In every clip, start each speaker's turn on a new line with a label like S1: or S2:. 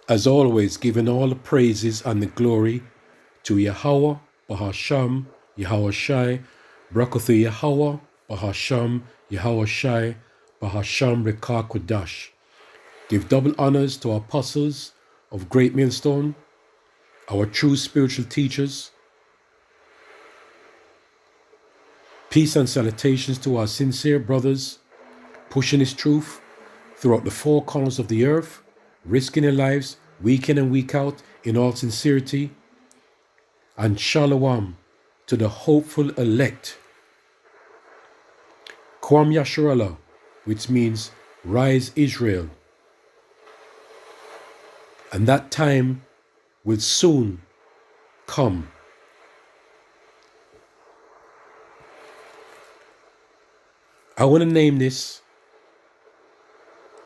S1: As always, giving all the praises and the glory to Yahweh, Bahasham, Yahweh Shai, Brakathu Yahweh, Bahasham, Yahweh Shai, Bahasham Rekah Kodash. Give double honors to our apostles of Great Millstone, our true spiritual teachers. Peace and salutations to our sincere brothers, pushing His truth throughout the four corners of the earth, risking their lives week in and week out in all sincerity. And shalom to the hopeful elect. Kwam Yasharallah, which means rise Israel. And that time will soon come. I want to name this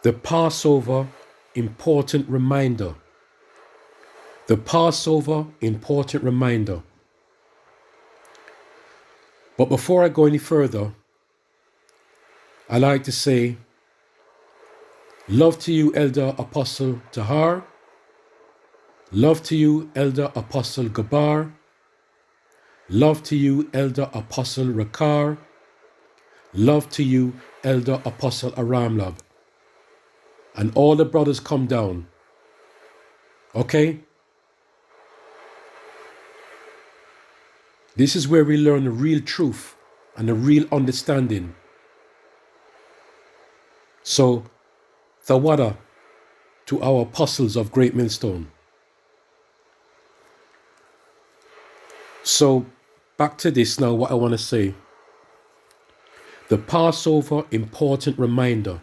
S1: the Passover Important Reminder. The Passover Important Reminder. But before I go any further, I like to say, love to you, Elder Apostle Tahar. Love to you, Elder Apostle Gabar. Love to you, Elder Apostle Rakar. Love to you, Elder Apostle Aramlab. And all the brothers come down. Okay? This is where we learn the real truth and the real understanding. So, Tawada to our apostles of Great Millstone. So, back to this now, what I want to say. The Passover Important Reminder.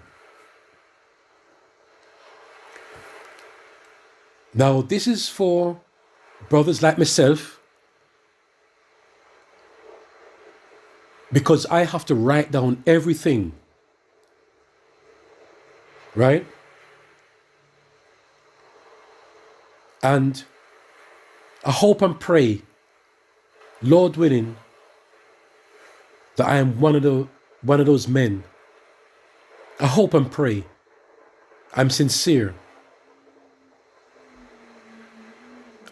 S1: Now, this is for brothers like myself, because I have to write down everything, right? And I hope and pray, Lord willing, that I am one of those men. I hope and pray. I'm sincere.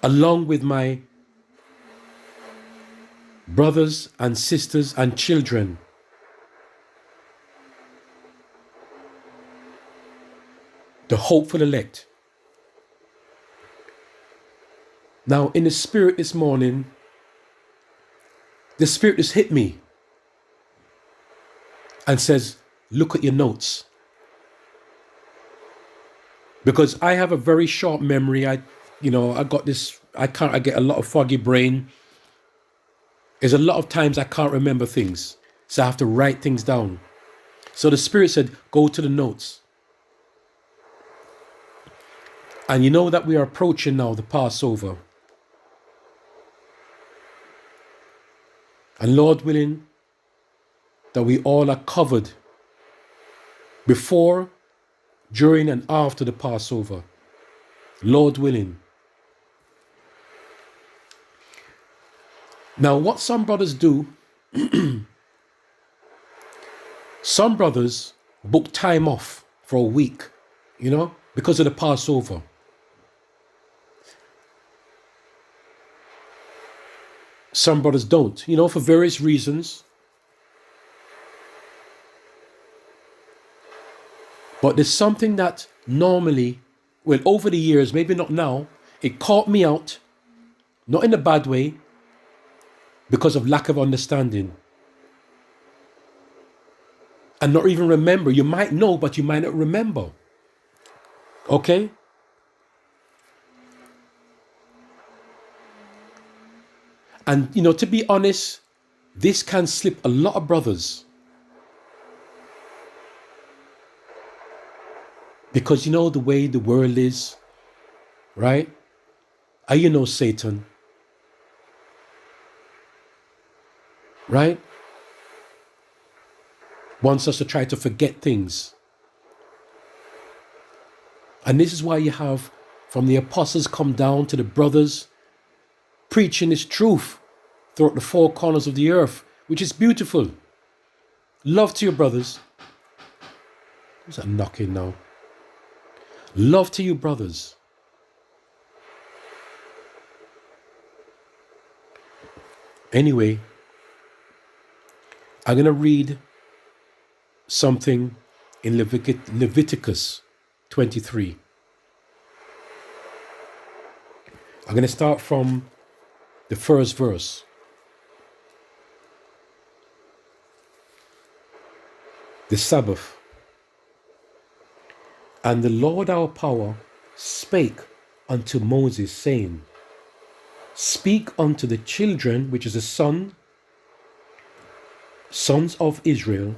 S1: Along with my brothers and sisters and children. The hopeful elect. Now, in the spirit this morning, the spirit just hit me and says, look at your notes. Because I have a very short memory. I get a lot of foggy brain. There's a lot of times I can't remember things. So I have to write things down. So the Spirit said, go to the notes. And you know that we are approaching now the Passover. And Lord willing, that we all are covered before, during, and after the Passover. Lord willing. Now, what some brothers do, some brothers book time off for a week, because of the Passover. Some brothers don't, for various reasons. But there's something that normally, well, over the years, maybe not now, it caught me out, not in a bad way, because of lack of understanding. And not even remember. You might know, but you might not remember. Okay? And, to be honest, this can slip a lot of brothers. Because the way the world is, right? And Satan. Right? Wants us to try to forget things. And this is why you have from the apostles come down to the brothers preaching this truth throughout the four corners of the earth, which is beautiful. Love to your brothers. Who's that knocking now? Love to you, brothers. Anyway, I'm going to read something in Leviticus 23. I'm going to start from the first verse. The Sabbath. And the Lord our power spake unto Moses, saying, Speak unto the children, which is the sons of Israel,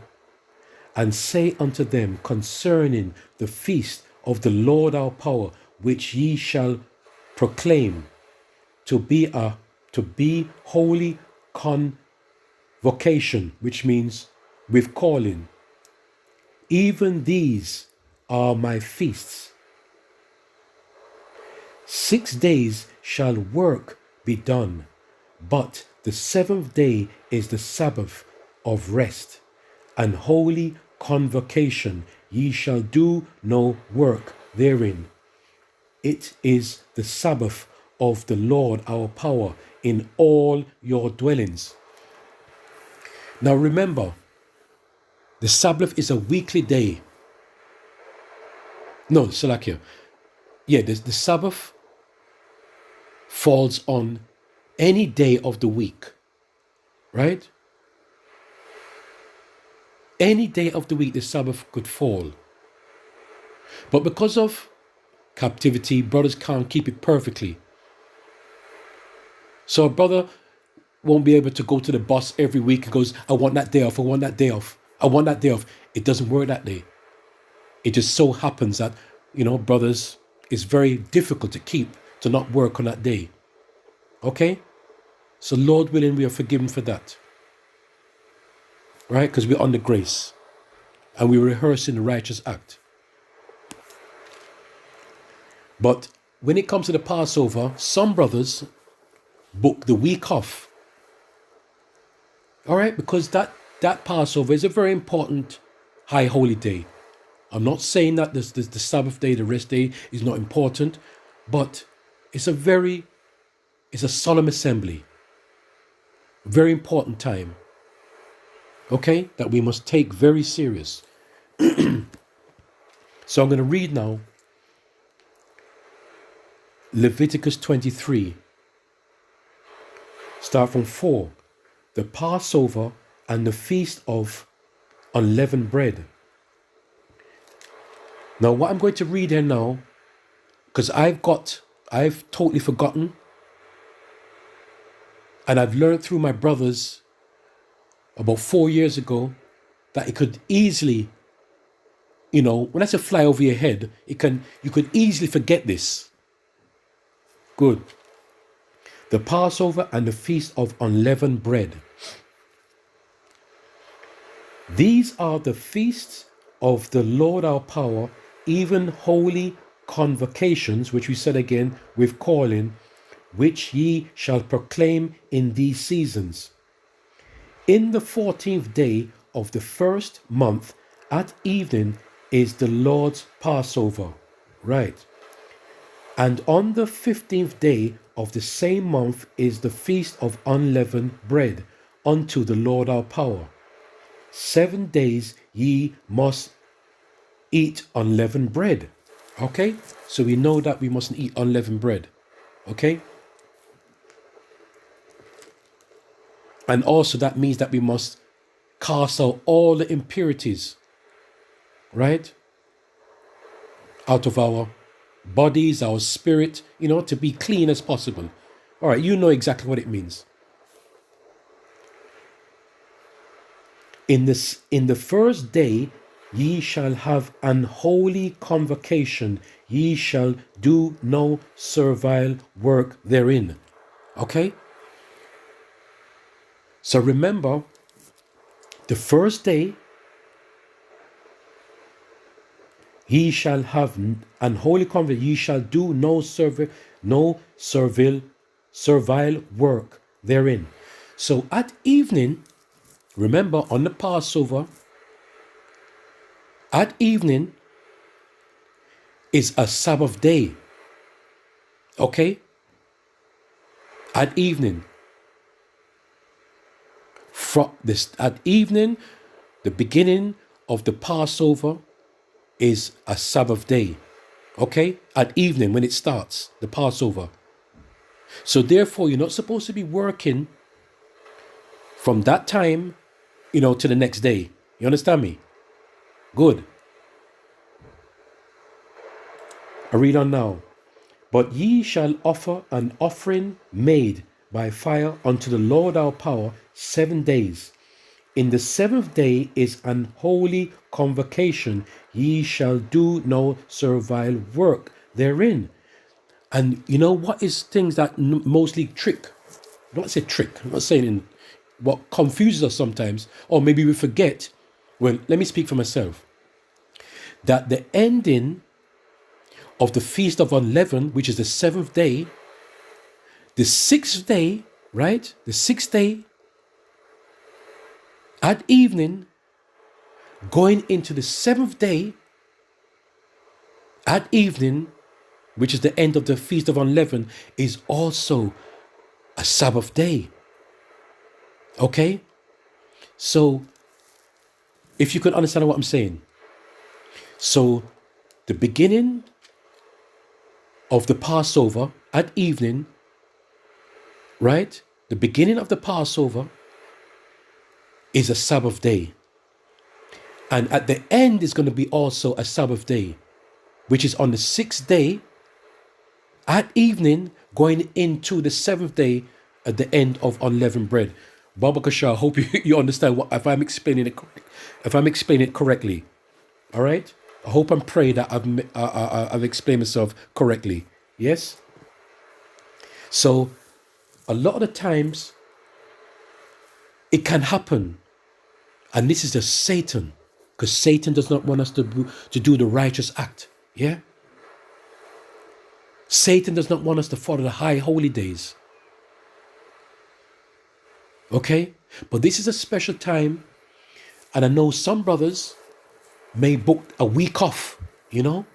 S1: and say unto them concerning the feast of the Lord our power, which ye shall proclaim to be holy convocation, which means with calling. Even these are my feasts. 6 days shall work be done, but the 7th day is the Sabbath of rest, and holy convocation. Ye shall do no work therein. It is the Sabbath of the Lord our power in all your dwellings. Now remember, the Sabbath is a weekly day. No, Salakia. Yeah, the Sabbath falls on any day of the week, right? Any day of the week the Sabbath could fall. But because of captivity, brothers can't keep it perfectly. So a brother won't be able to go to the boss every week and goes, I want that day off, I want that day off, I want that day off. It doesn't work that day. It just so happens that, brothers, it's very difficult to not work on that day. Okay? So Lord willing, we are forgiven for that. Right? Because we're under grace. And we're rehearsing the righteous act. But when it comes to the Passover, some brothers book the week off. All right? Because that Passover is a very important high holy day. I'm not saying that the Sabbath day, the rest day is not important, but it's a solemn assembly. Very important time. Okay? That we must take very serious. So I'm going to read now Leviticus 23. Start from 4. The Passover and the feast of unleavened bread. Now what I'm going to read here now, because I've totally forgotten, and I've learned through my brothers about 4 years ago that it could easily, when that's a fly over your head, you could easily forget this. Good. The Passover and the feast of unleavened bread. These are the feasts of the Lord our power, even holy convocations, which we said again, with calling, which ye shall proclaim in these seasons. In the 14th day of the first month at evening is the Lord's Passover. Right. And on the 15th day of the same month is the feast of unleavened bread unto the Lord our power. 7 days ye must eat unleavened bread. Okay? So we know that we mustn't eat unleavened bread. Okay? And also that means that we must cast out all the impurities, right? Out of our bodies, our spirit, to be clean as possible. All right, you know exactly what it means. In the first day ye shall have an holy convocation. Ye shall do no servile work therein. Okay? So remember, the first day ye shall have an holy convocation. Ye shall do no servile work therein. So at evening, remember on the Passover, at evening is a Sabbath day. Okay? At evening. From this at evening, the beginning of the Passover is a Sabbath day. Okay? At evening when it starts, the Passover. So therefore, you're not supposed to be working from that time, to the next day. You understand me? Good. I read on now. But ye shall offer an offering made by fire unto the Lord our power 7 days. In the 7th day is an holy convocation. Ye shall do no servile work therein. And you know what is things that mostly trick? I don't say trick. I'm not saying in what confuses us sometimes, or maybe we forget. Well, let me speak for myself. That the ending of the Feast of Unleavened, which is the 7th day, the 6th day, right? The 6th day at evening, going into the 7th day at evening, which is the end of the Feast of Unleavened, is also a Sabbath day. Okay? So, if you can understand what I'm saying. So, the beginning of the Passover at evening, right? The beginning of the Passover is a Sabbath day. And at the end is going to be also a Sabbath day, which is on the 6th day at evening, going into the 7th day at the end of unleavened bread. Baba Kasha, I hope you understand if I'm explaining it correctly. All right? I hope and pray that I've explained myself correctly. Yes? So, a lot of the times, it can happen. And this is just Satan. Because Satan does not want us to do the righteous act. Yeah? Satan does not want us to follow the high holy days. Okay? But this is a special time. And I know some brothers may book a week off, and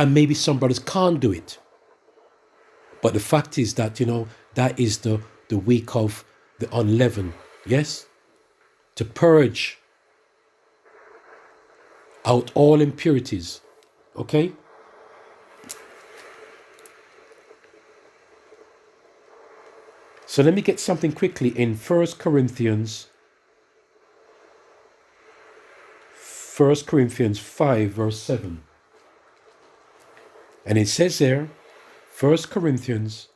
S1: maybe some brothers can't do it. But the fact is that, that is the week of the unleavened, yes? To purge out all impurities, okay? So let me get something quickly in 1 Corinthians 5, verse 7. And it says there, 1 Corinthians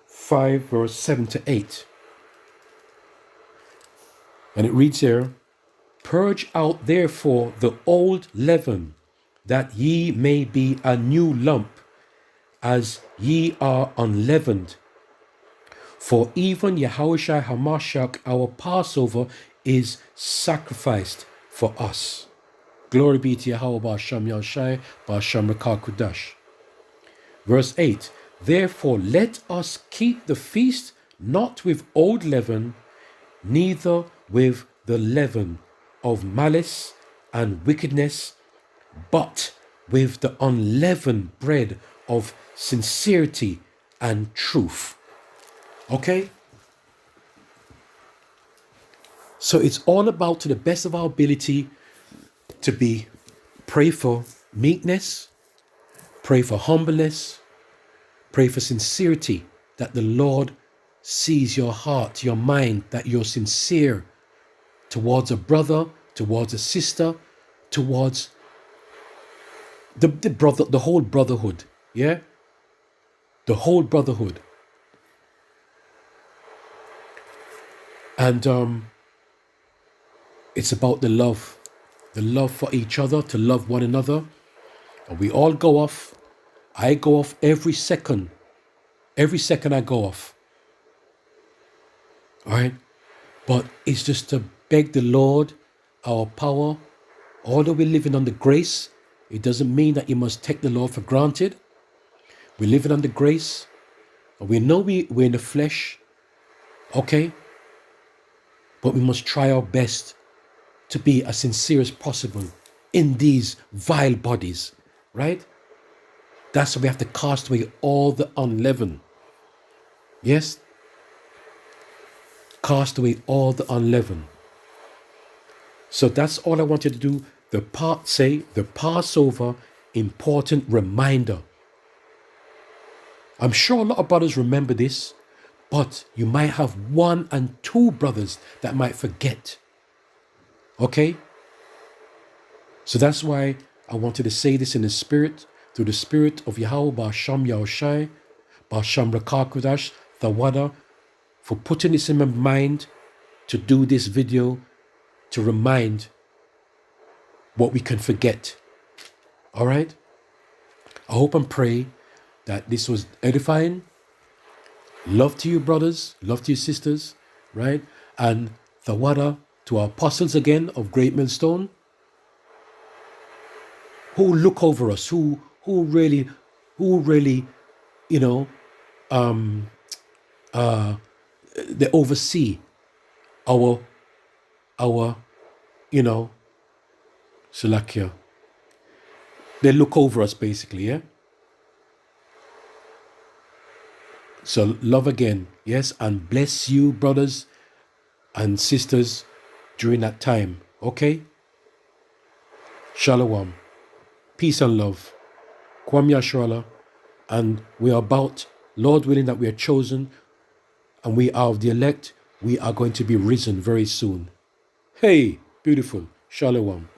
S1: 5, verse 7 to 8. And it reads there, purge out therefore the old leaven, that ye may be a new lump, as ye are unleavened. For even Yahushua HaMashiach, our Passover, is sacrificed for us. Glory be to Yahweh Ba'Shem Yahushai Ba'Shem Rekah Kudash. Verse 8. Therefore let us keep the feast not with old leaven, neither with the leaven of malice and wickedness, but with the unleavened bread of sincerity and truth. Okay? So it's all about, to the best of our ability, to pray for meekness, pray for humbleness, pray for sincerity, that the Lord sees your heart, your mind, that you're sincere towards a brother, towards a sister, towards the whole brotherhood. Yeah? The whole brotherhood. And it's about the love for each other, to love one another. And we all go off. I go off every second. Every second I go off. All right? But it's just to beg the Lord, our power, although we're living under grace, it doesn't mean that you must take the Lord for granted. We're living under grace. And we know we're in the flesh. Okay? But we must try our best to be as sincere as possible in these vile bodies, right? That's why we have to cast away all the unleavened. Yes? cast away all the unleavened. So that's all I wanted to do. The Passover important reminder. I'm sure a lot of brothers remember this, but you might have one and two brothers that might forget. Okay? So that's why I wanted to say this in the spirit, through the spirit of Yahweh Ba'asham Yahushai, Ba'asham Rakakudash, Thawada, for putting this in my mind to do this video to remind what we can forget. All right? I hope and pray that this was edifying. Love to you, brothers. Love to you, sisters. Right? And Thawada to our apostles again of Great Millstone, who look over us, who really, you know, they oversee our, you know, Salakia. They look over us basically, yeah? So love again, yes, and bless you, brothers and sisters, during that time, okay? Shalom, peace and love, Kwam Yashrala, and we are about, Lord willing, that we are chosen, and we are of the elect, we are going to be risen very soon. Hey, beautiful, Shalom.